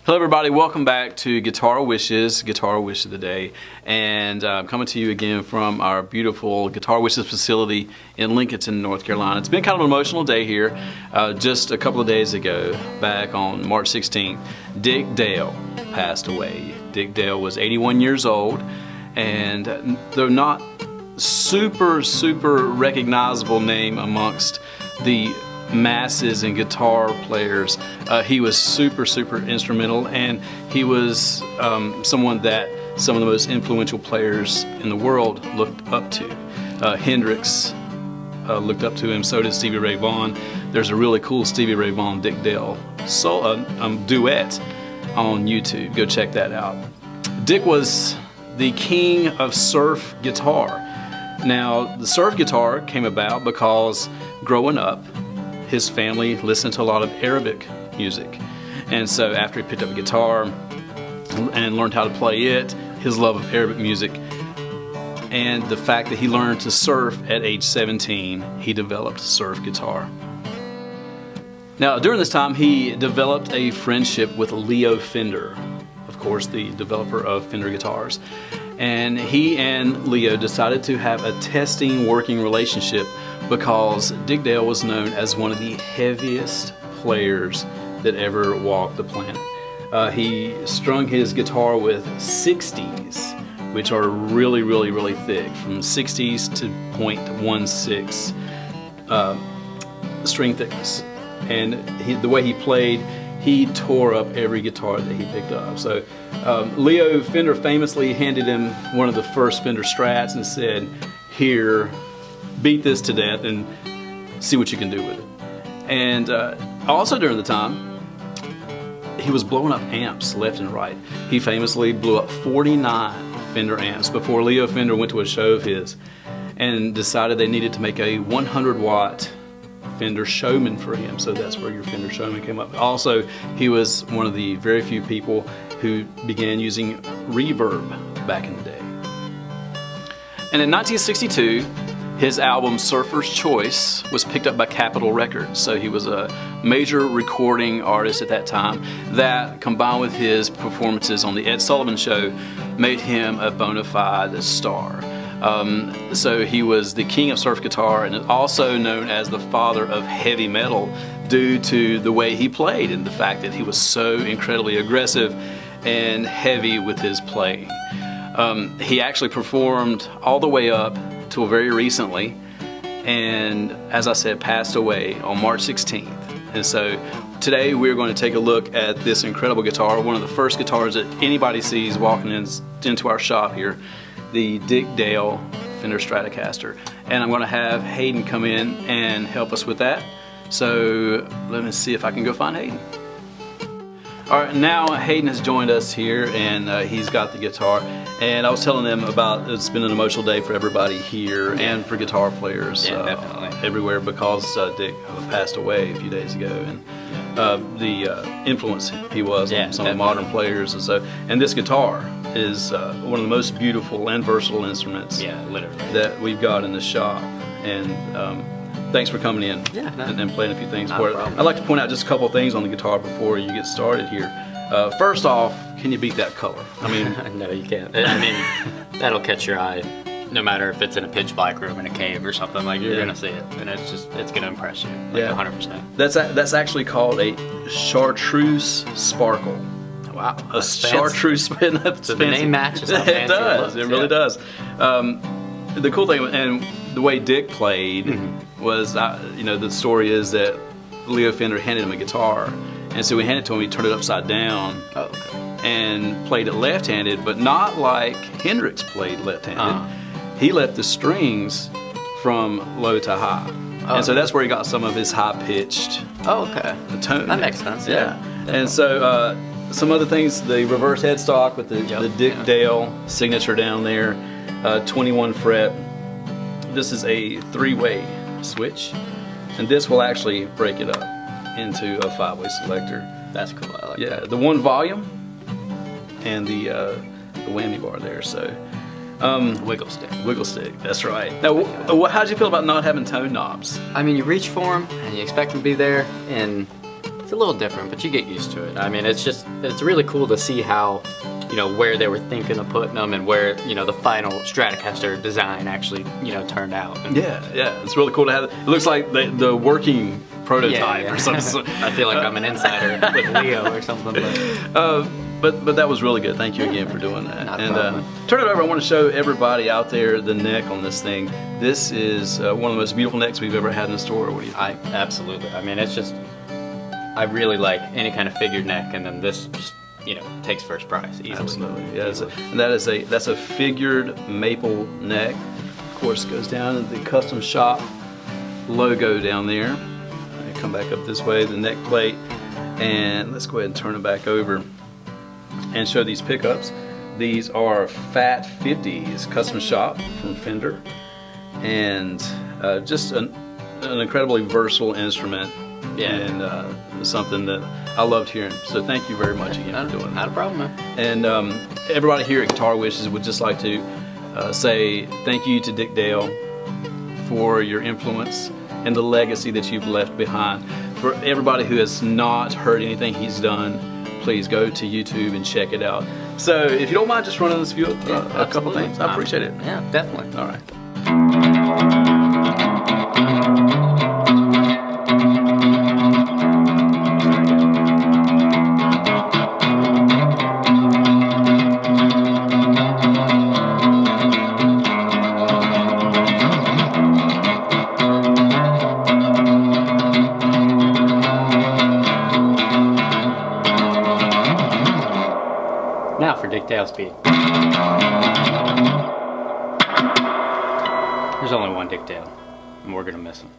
Hello everybody, welcome back to Guitar Wishes of the Day, and I'm coming to you again from our beautiful Guitar Wishes facility in Lincolnton, North Carolina. It's been kind of an emotional day here. Just a couple of days ago, back on March 16th, Dick Dale passed away. Dick Dale was 81 years old, and though not super recognizable name amongst the masses and guitar players, he was super instrumental, and he was someone that some of the most influential players in the world looked up to. Hendrix looked up to him, so did Stevie Ray Vaughan. There's a really cool Stevie Ray Vaughan Dick Dale duet on YouTube. Go check that out. Dick was the king of surf guitar. Now, the surf guitar came about because growing up, his family listened to a lot of Arabic music, and so after he picked up a guitar and learned how to play it, his love of Arabic music and the fact that he learned to surf at age 17, he developed surf guitar. Now, during this time, he developed a friendship with Leo Fender, of course, the developer of Fender guitars, and he and Leo decided to have a testing working relationship because Dick Dale was known as one of the heaviest players that ever walked the planet. He strung his guitar with 60s, which are really thick, from 60s to .16 string thickness. And the way he played, he tore up every guitar that he picked up. So Leo Fender famously handed him one of the first Fender Strats and said, "Here, beat this to death and see what you can do with it." And also during the time, he was blowing up amps left and right. He famously blew up 49 Fender amps before Leo Fender went to a show of his and decided they needed to make a 100-watt Fender Showman for him, so that's where your Fender Showman came up. Also, he was one of the very few people who began using reverb back in the day. And in 1962, his album Surfer's Choice was picked up by Capitol Records, so he was a major recording artist at that time. That, combined with his performances on the Ed Sullivan Show, made him a bona fide star. So he was the king of surf guitar, and also known as the father of heavy metal due to the way he played and the fact that he was so incredibly aggressive and heavy with his playing. He actually performed all the way up till very recently, and as I said, passed away on March 16th. And so today we're going to take a look at this incredible guitar, one of the first guitars that anybody sees walking into our shop here, the Dick Dale Fender Stratocaster. And I'm going to have Hayden come in and help us with that. So let me see if I can go find Hayden. Alright, now Hayden has joined us here, and he's got the guitar. And I was telling them about it's been an emotional day for everybody here and for guitar players everywhere, because Dick passed away a few days ago, and the influence he was on some of the modern players. And this guitar is one of the most beautiful and versatile instruments that we've got in the shop. And thanks for coming in and playing a few things for it. I'd like to point out just a couple of things on the guitar before you get started here. First off, can you beat that color? I mean, no, you can't. I mean, that'll catch your eye, no matter if it's in a pitch black room in a cave or something. Like, you're gonna see it, and it's gonna impress you, like 100%. That's actually called a chartreuse sparkle. Wow, a chartreuse spin. So the name matches. It does. It really does. The cool thing, and the way Dick played was, the story is that Leo Fender handed him a guitar, and so he handed it to him. He turned it upside down. Oh, okay. And played it left-handed, but not like Hendrix played left-handed. He left the strings from low to high, and so that's where he got some of his high-pitched tone. That makes sense. Yeah. And so some other things: the reverse headstock with the Dick Dale signature down there, 21 fret. This is a 3-way switch, and this will actually break it up into a 5-way selector. That's cool. I like that. The one volume and the whammy bar there. So wiggle stick. Wiggle stick. That's right. Now, how did you feel about not having tone knobs? I mean, you reach for them and you expect them to be there, and a little different, but you get used to it. I mean, it's really cool to see how, where they were thinking of putting them and where, the final Stratocaster design actually, turned out. And Yeah, it's really cool to have. It looks like the working prototype or something. I feel like I'm an insider with Leo or something. But that was really good. Thank you again for doing that. Not a problem. Turn it over. I want to show everybody out there the neck on this thing. This is one of the most beautiful necks we've ever had in the store. What do you think? Absolutely. I mean, it's just, I really like any kind of figured neck, and then this just, takes first prize easily. Absolutely. Yeah, and that's a figured maple neck. Of course, goes down to the custom shop logo down there. I come back up this way, the neck plate, and let's go ahead and turn it back over and show these pickups. These are Fat 50s custom shop from Fender, and just an incredibly versatile instrument. Yeah. And something that I loved hearing. So thank you very much again for doing that. Not a problem, man. And everybody here at Guitar Wishes would just like to say thank you to Dick Dale for your influence and the legacy that you've left behind. For everybody who has not heard anything he's done, please go to YouTube and check it out. So if you don't mind just running us through a couple things, I appreciate it. Yeah, definitely. All right. Now for Dick Dale speed. There's only one Dick Dale, and we're gonna miss him.